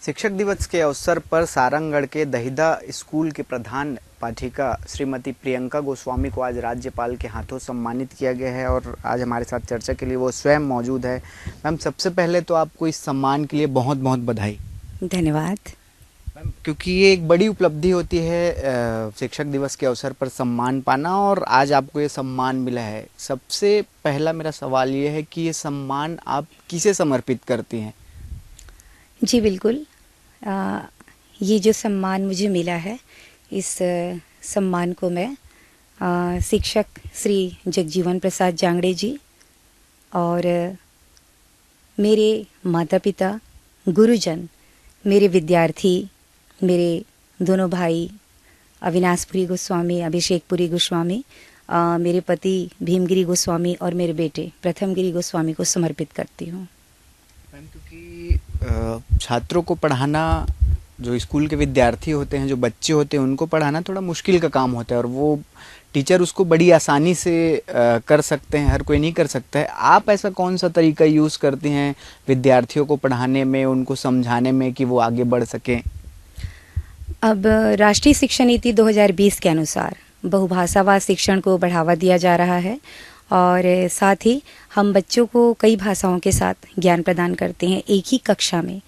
शिक्षक दिवस के अवसर पर सारंगगढ़ के दहिदा स्कूल के प्रधान पाठिका श्रीमती प्रियंका गोस्वामी को आज राज्यपाल के हाथों सम्मानित किया गया है और आज हमारे साथ चर्चा के लिए वो स्वयं मौजूद है। मैम, सबसे पहले तो आपको इस सम्मान के लिए बहुत बहुत बधाई। धन्यवाद मैम, क्योंकि ये एक बड़ी उपलब्धि होती है शिक्षक दिवस के अवसर पर सम्मान पाना, और आज आपको ये सम्मान मिला है। सबसे पहला मेरा सवाल ये है कि ये सम्मान आप किसे समर्पित करती हैं? जी बिल्कुल। ये जो सम्मान मुझे मिला है, इस सम्मान को मैं शिक्षक श्री जगजीवन प्रसाद जांगड़े जी और मेरे माता पिता, गुरुजन, मेरे विद्यार्थी, मेरे दोनों भाई अविनाशपुरी गोस्वामी, अभिषेकपुरी गोस्वामी, मेरे पति भीमगिरी गोस्वामी और मेरे बेटे प्रथमगिरी गोस्वामी को समर्पित करती हूँ। मैम, क्योंकि छात्रों को पढ़ाना, जो स्कूल के विद्यार्थी होते हैं, जो बच्चे होते हैं, उनको पढ़ाना थोड़ा मुश्किल का काम होता है और वो टीचर उसको बड़ी आसानी से कर सकते हैं, हर कोई नहीं कर सकता है। आप ऐसा कौन सा तरीका यूज़ करती हैं विद्यार्थियों को पढ़ाने में, उनको समझाने में कि वो आगे बढ़ सकें? अब राष्ट्रीय शिक्षा नीति 2020 के अनुसार बहुभाषावाद शिक्षण को बढ़ावा दिया जा रहा है और साथ ही हम बच्चों को कई भाषाओं के साथ ज्ञान प्रदान करते हैं। एक ही कक्षा में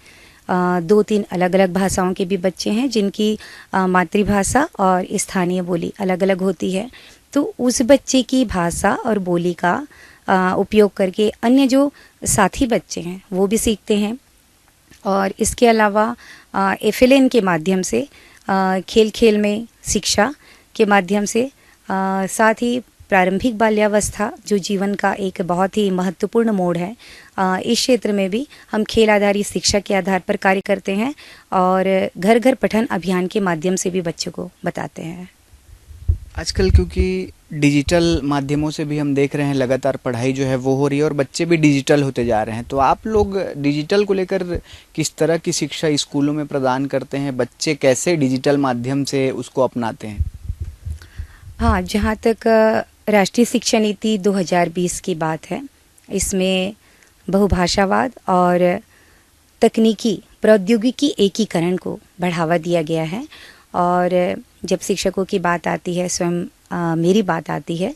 2-3 अलग अलग भाषाओं के भी बच्चे हैं जिनकी मातृभाषा और स्थानीय बोली अलग अलग होती है। तो उस बच्चे की भाषा और बोली का उपयोग करके अन्य जो साथी बच्चे हैं वो भी सीखते हैं। और इसके अलावा FLN के माध्यम से खेल खेल में शिक्षा के माध्यम से साथ ही प्रारंभिक बाल्यावस्था जो जीवन का एक बहुत ही महत्वपूर्ण मोड़ है, इस क्षेत्र में भी हम खेल आधारित शिक्षा के आधार पर कार्य करते हैं और घर घर पठन अभियान के माध्यम से भी बच्चों को बताते हैं। आजकल क्योंकि डिजिटल माध्यमों से भी हम देख रहे हैं लगातार पढ़ाई जो है वो हो रही है और बच्चे भी डिजिटल होते जा रहे हैं, तो आप लोग डिजिटल को लेकर किस तरह की शिक्षा स्कूलों में प्रदान करते हैं? बच्चे कैसे डिजिटल माध्यम से उसको अपनाते हैं? हाँ, जहाँ तक राष्ट्रीय शिक्षा नीति 2020 की बात है, इसमें बहुभाषावाद और तकनीकी प्रौद्योगिकी एकीकरण को बढ़ावा दिया गया है। और जब शिक्षकों की बात आती है, स्वयं मेरी बात आती है,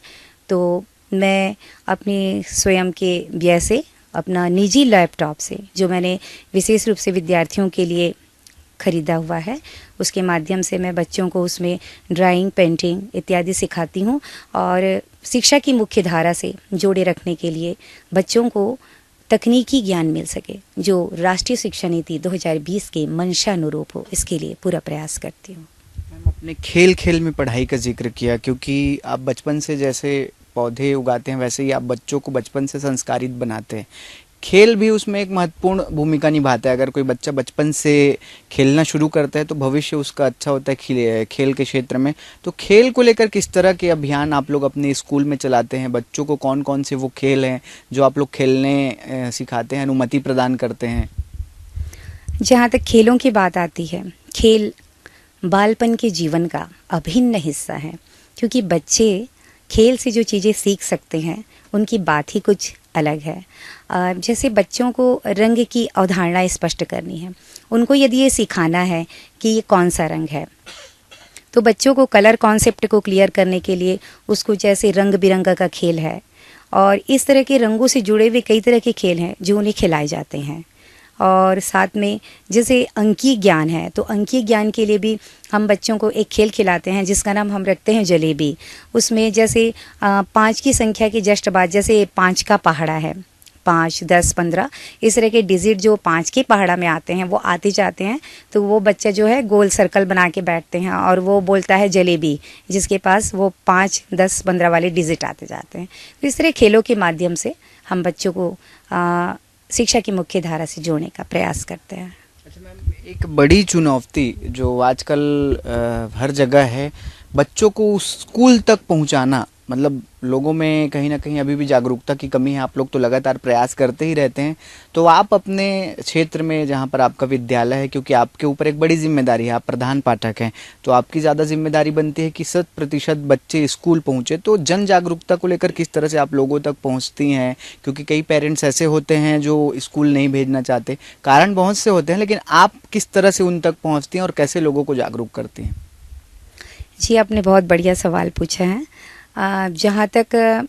तो मैं अपने स्वयं के व्यय से, अपना निजी लैपटॉप से, जो मैंने विशेष रूप से विद्यार्थियों के लिए खरीदा हुआ है, उसके माध्यम से मैं बच्चों को उसमें ड्राइंग, पेंटिंग इत्यादि सिखाती हूँ और शिक्षा की मुख्य धारा से जोड़े रखने के लिए बच्चों को तकनीकी ज्ञान मिल सके, जो राष्ट्रीय शिक्षा नीति 2020 के मंशानुरूप हो, इसके लिए पूरा प्रयास करती हूँ। मैम, अपने खेल खेल में पढ़ाई का जिक्र किया, क्योंकि आप बचपन से जैसे पौधे उगाते हैं वैसे ही आप बच्चों को बचपन से संस्कारित बनाते हैं। खेल भी उसमें एक महत्वपूर्ण भूमिका निभाता है। अगर कोई बच्चा बचपन से खेलना शुरू करता है तो भविष्य उसका अच्छा होता है खेल के क्षेत्र में। तो खेल को लेकर किस तरह के अभियान आप लोग अपने स्कूल में चलाते हैं? बच्चों को कौन कौन से वो खेल हैं जो आप लोग खेलने सिखाते हैं, अनुमति प्रदान करते हैं? जहाँ तक खेलों की बात आती है, खेल बालपन के जीवन का अभिन्न हिस्सा है, क्योंकि बच्चे खेल से जो चीज़ें सीख सकते हैं उनकी बात ही कुछ अलग है। जैसे बच्चों को रंग की अवधारणा स्पष्ट करनी है, उनको यदि ये सिखाना है कि ये कौन सा रंग है, तो बच्चों को कलर कॉन्सेप्ट को क्लियर करने के लिए उसको जैसे रंग बिरंगा का खेल है और इस तरह के रंगों से जुड़े हुए कई तरह के खेल हैं जो उन्हें खिलाए जाते हैं। और साथ में जैसे अंकीय ज्ञान है, तो अंकीय ज्ञान के लिए भी हम बच्चों को एक खेल खिलाते हैं जिसका नाम हम रखते हैं जलेबी। उसमें जैसे 5 की संख्या के जस्ट बाद, जैसे 5 का पहाड़ा है, 5, 10, 15, इस तरह के डिजिट जो 5 के पहाड़ा में आते हैं वो आते जाते हैं, तो वो बच्चा जो है गोल सर्कल बना के बैठते हैं और वो बोलता है जलेबी, जिसके पास वो 5, 10, 15 वाले डिजिट आते जाते हैं। तो इस तरह खेलों के माध्यम से हम बच्चों को शिक्षा की मुख्य धारा से जोड़ने का प्रयास करते हैं। अच्छा मैम, एक बड़ी चुनौती जो आजकल हर जगह है, बच्चों को स्कूल तक पहुंचाना मतलब लोगों में कहीं ना कहीं अभी भी जागरूकता की कमी है। आप लोग तो लगातार प्रयास करते ही रहते हैं। तो आप अपने क्षेत्र में जहाँ पर आपका विद्यालय है, क्योंकि आपके ऊपर एक बड़ी जिम्मेदारी है, आप प्रधान पाठक हैं, तो आपकी ज़्यादा जिम्मेदारी बनती है कि 100% बच्चे स्कूल पहुँचे। तो जन जागरूकता को लेकर किस तरह से आप लोगों तक पहुँचती हैं? क्योंकि कई पेरेंट्स ऐसे होते हैं जो स्कूल नहीं भेजना चाहते, कारण बहुत से होते हैं, लेकिन आप किस तरह से उन तक पहुँचती हैं और कैसे लोगों को जागरूक करती हैं? जी, आपने बहुत बढ़िया सवाल पूछा है। जहाँ तक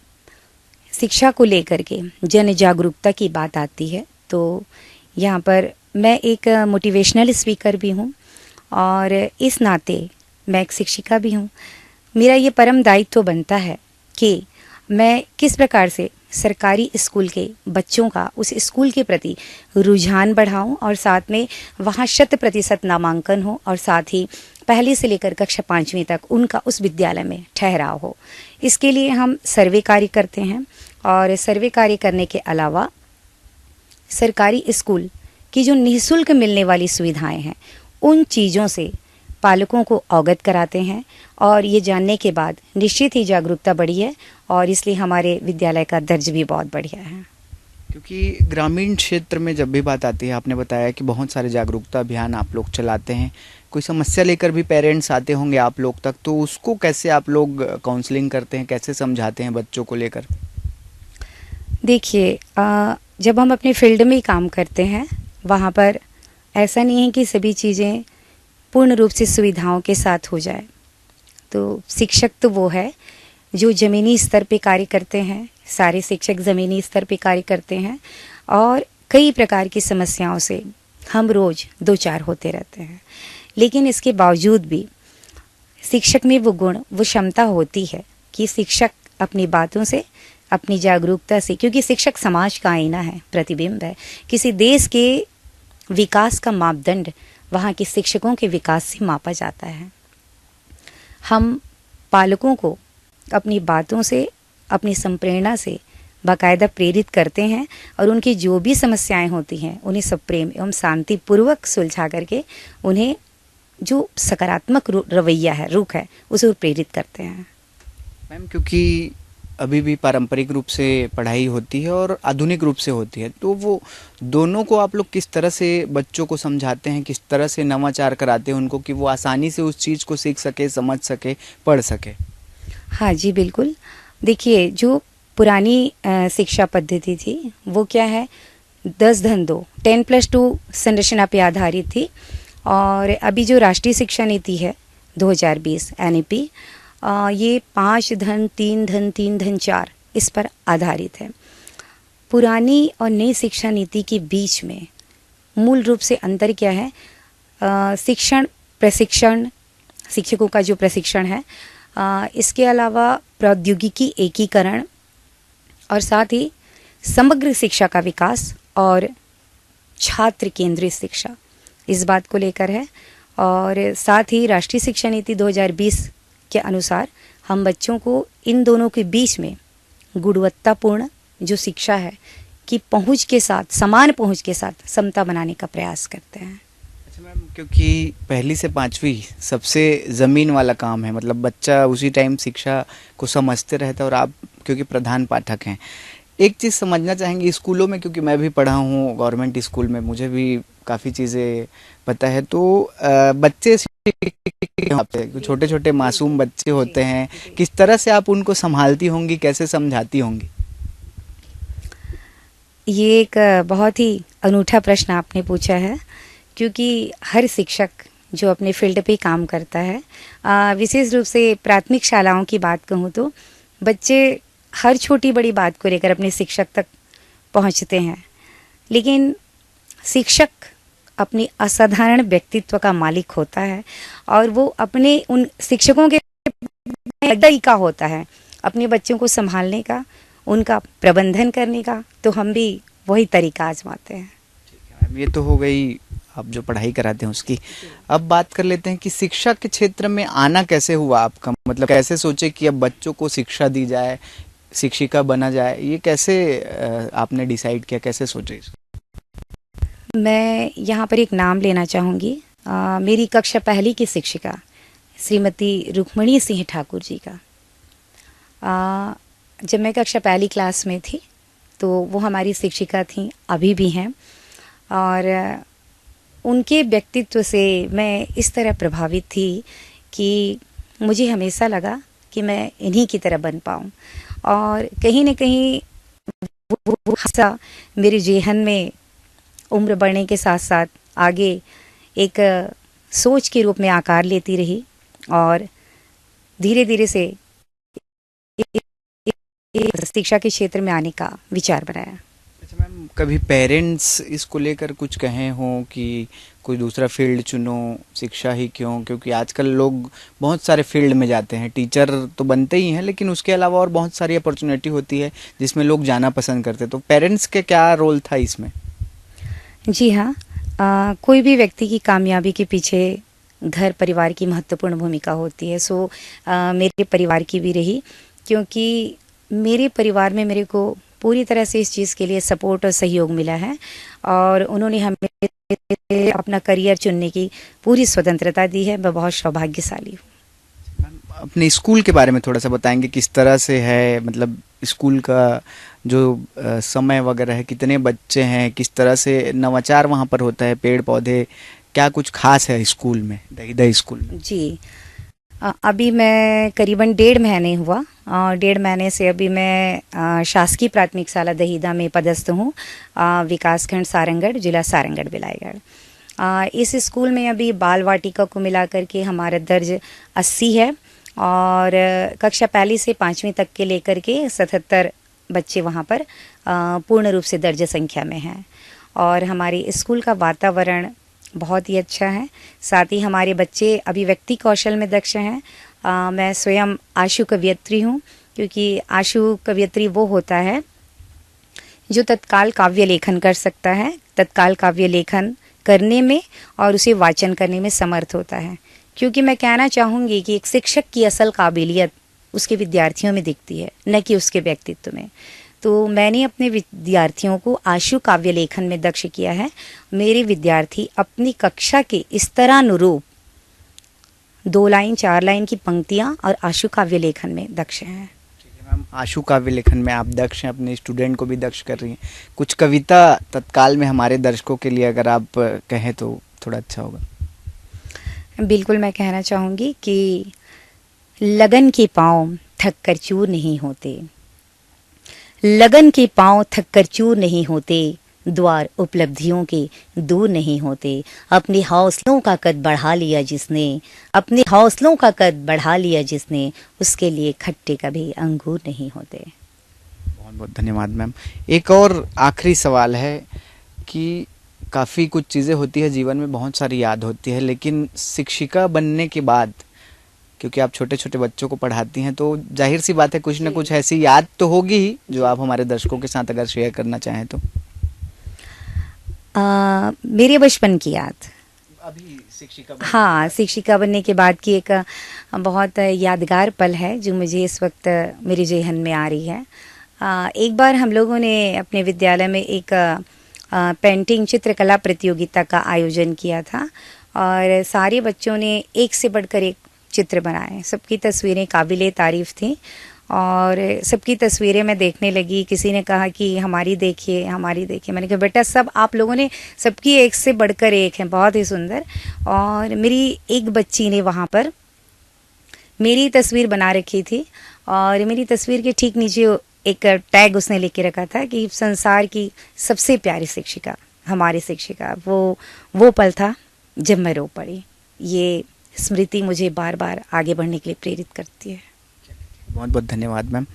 शिक्षा को लेकर के जन जागरूकता की बात आती है, तो यहाँ पर मैं एक मोटिवेशनल स्पीकर भी हूँ और इस नाते मैं एक शिक्षिका भी हूँ। मेरा ये परम दायित्व बनता है कि मैं किस प्रकार से सरकारी स्कूल के बच्चों का उस स्कूल के प्रति रुझान बढ़ाऊं और साथ में वहाँ 100% नामांकन हो और साथ ही पहली से लेकर कक्षा 5वीं तक उनका उस विद्यालय में ठहराव हो। इसके लिए हम सर्वे कार्य करते हैं और सर्वे कार्य करने के अलावा सरकारी स्कूल की जो निःशुल्क मिलने वाली सुविधाएं हैं उन चीज़ों से पालकों को अवगत कराते हैं और ये जानने के बाद निश्चित ही जागरूकता बढ़ी है और इसलिए हमारे विद्यालय का दर्ज भी बहुत बढ़िया है। क्योंकि ग्रामीण क्षेत्र में जब भी बात आती है, आपने बताया कि बहुत सारे जागरूकता अभियान आप लोग चलाते हैं, कोई समस्या लेकर भी पेरेंट्स आते होंगे आप लोग तक, तो उसको कैसे आप लोग काउंसलिंग करते हैं, कैसे समझाते हैं बच्चों को लेकर? देखिए, जब हम अपने फील्ड में काम करते हैं वहाँ पर ऐसा नहीं है कि सभी चीज़ें पूर्ण रूप से सुविधाओं के साथ हो जाए। तो शिक्षक तो वो है जो ज़मीनी स्तर पे कार्य करते हैं, सारे शिक्षक ज़मीनी स्तर पे कार्य करते हैं और कई प्रकार की समस्याओं से हम रोज़ दो चार होते रहते हैं। लेकिन इसके बावजूद भी शिक्षक में वो गुण, वो क्षमता होती है कि शिक्षक अपनी बातों से, अपनी जागरूकता से, क्योंकि शिक्षक समाज का आईना है, प्रतिबिंब है। किसी देश के विकास का मापदंड वहाँ के शिक्षकों के विकास से मापा जाता है। हम पालकों को अपनी बातों से, अपनी संप्रेरणा से बाकायदा प्रेरित करते हैं और उनकी जो भी समस्याएं होती हैं उन्हें सब प्रेम एवं शांतिपूर्वक सुलझा करके उन्हें जो सकारात्मक रवैया है, रुख है, उसे प्रेरित करते हैं। मैम, क्योंकि अभी भी पारंपरिक रूप से पढ़ाई होती है और आधुनिक रूप से होती है, तो वो दोनों को आप लोग किस तरह से बच्चों को समझाते हैं, किस तरह से नवाचार कराते हैं उनको कि वो आसानी से उस चीज़ को सीख सके, समझ सके, पढ़ सके? हाँ जी, बिल्कुल। देखिए, जो पुरानी शिक्षा पद्धति थी वो क्या है, 10-2 10+2 संरचना पे आधारित थी और अभी जो राष्ट्रीय शिक्षा नीति है 2020 NEP, ये 5-3-3-4 इस पर आधारित है। पुरानी और नई शिक्षा नीति के बीच में मूल रूप से अंतर क्या है, शिक्षण प्रशिक्षण, शिक्षकों का जो प्रशिक्षण है, इसके अलावा प्रौद्योगिकी एकीकरण और साथ ही समग्र शिक्षा का विकास और छात्र केंद्रित शिक्षा, इस बात को लेकर है। और साथ ही राष्ट्रीय शिक्षा नीति 2020 के अनुसार हम बच्चों को इन दोनों के बीच में गुणवत्तापूर्ण जो शिक्षा है कि पहुंच के साथ, समान पहुंच के साथ समता बनाने का प्रयास करते हैं। अच्छा मैम, क्योंकि पहली से 5वीं सबसे ज़मीन वाला काम है, मतलब बच्चा उसी टाइम शिक्षा को समझते रहता है और आप क्योंकि प्रधान पाठक हैं, एक चीज़ समझना चाहेंगे स्कूलों में, क्योंकि मैं भी पढ़ा हूँ गवर्नमेंट स्कूल में, मुझे भी काफ़ी चीज़ें पता है। तो बच्चे छोटे छोटे मासूम बच्चे होते हैं, किस तरह से आप उनको संभालती होंगी, कैसे समझाती होंगी? ये एक बहुत ही अनूठा प्रश्न आपने पूछा है, क्योंकि हर शिक्षक जो अपने फील्ड पे काम करता है, विशेष रूप से प्राथमिक शालाओं की बात कहूँ तो बच्चे हर छोटी बड़ी बात को लेकर अपने शिक्षक तक पहुँचते हैं, लेकिन शिक्षक अपनी असाधारण व्यक्तित्व का मालिक होता है और वो अपने उन शिक्षकों के तरीका होता है अपने बच्चों को संभालने का, उनका प्रबंधन करने का, तो हम भी वही तरीका आजमाते हैं। ठीक है मैम, ये तो हो गई आप जो पढ़ाई कराते हैं उसकी। अब बात कर लेते हैं कि शिक्षा के क्षेत्र में आना कैसे हुआ आपका, मतलब कैसे सोचे कि अब बच्चों को शिक्षा दी जाए, शिक्षिका बना जाए, ये कैसे आपने डिसाइड किया, कैसे सोचे? मैं यहाँ पर एक नाम लेना चाहूँगी, मेरी कक्षा पहली की शिक्षिका श्रीमती रुक्मणी सिंह ठाकुर जी का। जब मैं कक्षा पहली क्लास में थी तो वो हमारी शिक्षिका थी, अभी भी हैं। और उनके व्यक्तित्व से मैं इस तरह प्रभावित थी कि मुझे हमेशा लगा कि मैं इन्हीं की तरह बन पाऊँ। और कहीं न कहीं वो हिस्सा मेरे ज़हन में उम्र बढ़ने के साथ साथ आगे एक सोच के रूप में आकार लेती रही और धीरे-धीरे से शिक्षा के क्षेत्र में आने का विचार बनाया। अच्छा मैम, कभी पेरेंट्स इसको लेकर कुछ कहे हों कि कोई दूसरा फील्ड चुनो, शिक्षा ही क्यों? क्योंकि आजकल लोग बहुत सारे फील्ड में जाते हैं, टीचर तो बनते ही हैं लेकिन उसके अलावा और बहुत सारी अपॉर्चुनिटी होती है जिसमें लोग जाना पसंद करते हैं। तो पेरेंट्स के क्या रोल था इसमें? जी हाँ, कोई भी व्यक्ति की कामयाबी के पीछे घर परिवार की महत्वपूर्ण भूमिका होती है। सो मेरे परिवार की भी रही, क्योंकि मेरे परिवार में मेरे को पूरी तरह से इस चीज़ के लिए सपोर्ट और सहयोग मिला है और उन्होंने हमें अपना करियर चुनने की पूरी स्वतंत्रता दी है। मैं बहुत सौभाग्यशाली हूँ। मैम, अपने स्कूल के बारे में थोड़ा सा बताएंगे, किस तरह से है, मतलब स्कूल का जो समय वगैरह है, कितने बच्चे हैं, किस तरह से नवाचार वहाँ पर होता है, पेड़ पौधे, क्या कुछ खास है स्कूल में, दहीदा स्कूल में? जी, अभी मैं करीबन 1.5 महीने हुआ और 1.5 महीने से अभी मैं शासकीय प्राथमिक शाला दहीदा में पदस्थ हूँ, विकासखंड सारंगढ़, जिला सारंगढ़ बिलाईगढ़। इस स्कूल में अभी बाल वाटिका को मिला करके हमारा दर्ज 80 है और कक्षा पहली से 5वीं तक के लेकर के 77 बच्चे वहाँ पर पूर्ण रूप से दर्ज संख्या में हैं। और हमारे स्कूल का वातावरण बहुत ही अच्छा है। साथ ही हमारे बच्चे अभिव्यक्ति कौशल में दक्ष हैं। मैं स्वयं आशु कवयित्री हूँ, क्योंकि आशु कवयित्री वो होता है जो तत्काल काव्य लेखन कर सकता है, तत्काल काव्य लेखन करने में और उसे वाचन करने में समर्थ होता है। क्योंकि मैं कहना चाहूँगी कि एक शिक्षक की असल काबिलियत उसके विद्यार्थियों में दिखती है, न कि उसके व्यक्तित्व में। तो मैंने अपने विद्यार्थियों को आशु काव्य लेखन में दक्ष किया है। मेरे विद्यार्थी अपनी कक्षा के स्तरानुरूप 2 लाइन 4 लाइन की पंक्तियाँ और आशु काव्य लेखन में दक्ष हैं। ठीक है मैम, आशु काव्य लेखन में आप दक्ष हैं, अपने स्टूडेंट को भी दक्ष कर रही हैं। कुछ कविता तत्काल में हमारे दर्शकों के लिए अगर आप कहें तो थोड़ा अच्छा होगा। बिल्कुल, मैं कहना चाहूँगी कि लगन के पाँव थक कर चूर नहीं होते, लगन के पाँव थक कर चूर नहीं होते, द्वार उपलब्धियों के दूर नहीं होते। अपने हौसलों का कद बढ़ा लिया जिसने, अपने हौसलों का कद बढ़ा लिया जिसने, उसके लिए खट्टे कभी अंगूर नहीं होते। बहुत बहुत धन्यवाद मैम। एक और आखिरी सवाल है कि काफ़ी कुछ चीज़ें होती है जीवन में, बहुत सारी याद होती है, लेकिन शिक्षिका बनने के बाद, क्योंकि आप छोटे छोटे बच्चों को पढ़ाती हैं, तो जाहिर सी बात है कुछ ना कुछ ऐसी याद तो होगी ही जो आप हमारे दर्शकों के साथ अगर शेयर करना चाहें तो। मेरे बचपन की याद, अभी शिक्षिका हाँ, शिक्षिका बनने के बाद की एक बहुत यादगार पल है जो मुझे इस वक्त मेरे ज़हन में आ रही है। एक बार हम लोगों ने अपने विद्यालय में एक पेंटिंग चित्रकला प्रतियोगिता का आयोजन किया था और सारे बच्चों ने एक से बढ़कर एक चित्र बनाए। सबकी तस्वीरें काबिले तारीफ़ थी और सबकी तस्वीरें मैं देखने लगी। किसी ने कहा कि हमारी देखिए, हमारी देखिए। मैंने कहा बेटा सब आप लोगों ने, सबकी एक से बढ़कर एक है, बहुत ही सुंदर। और मेरी एक बच्ची ने वहाँ पर मेरी तस्वीर बना रखी थी और मेरी तस्वीर के ठीक नीचे एक टैग उसने लिख के रखा था कि संसार की सबसे प्यारी शिक्षिका, हमारी शिक्षिका। वो पल था जब मैं रो पड़ी। ये स्मृति मुझे बार बार आगे बढ़ने के लिए प्रेरित करती है। बहुत बहुत धन्यवाद मैम।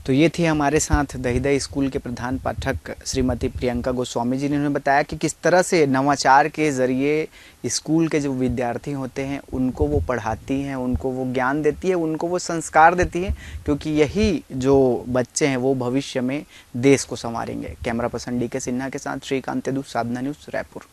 तो ये थी हमारे साथ दहीदा स्कूल के प्रधान पाठक श्रीमती प्रियंका गोस्वामी जी ने। उन्होंने बताया कि किस तरह से नवाचार के ज़रिए स्कूल के जो विद्यार्थी होते हैं उनको वो पढ़ाती हैं, उनको वो ज्ञान देती है, उनको वो संस्कार देती है, क्योंकि यही जो बच्चे हैं वो भविष्य में देश को संवारेंगे। कैमरा पर्सन डी के सिन्हा के साथ श्रीकांत तेदू, साधना न्यूज़, रायपुर।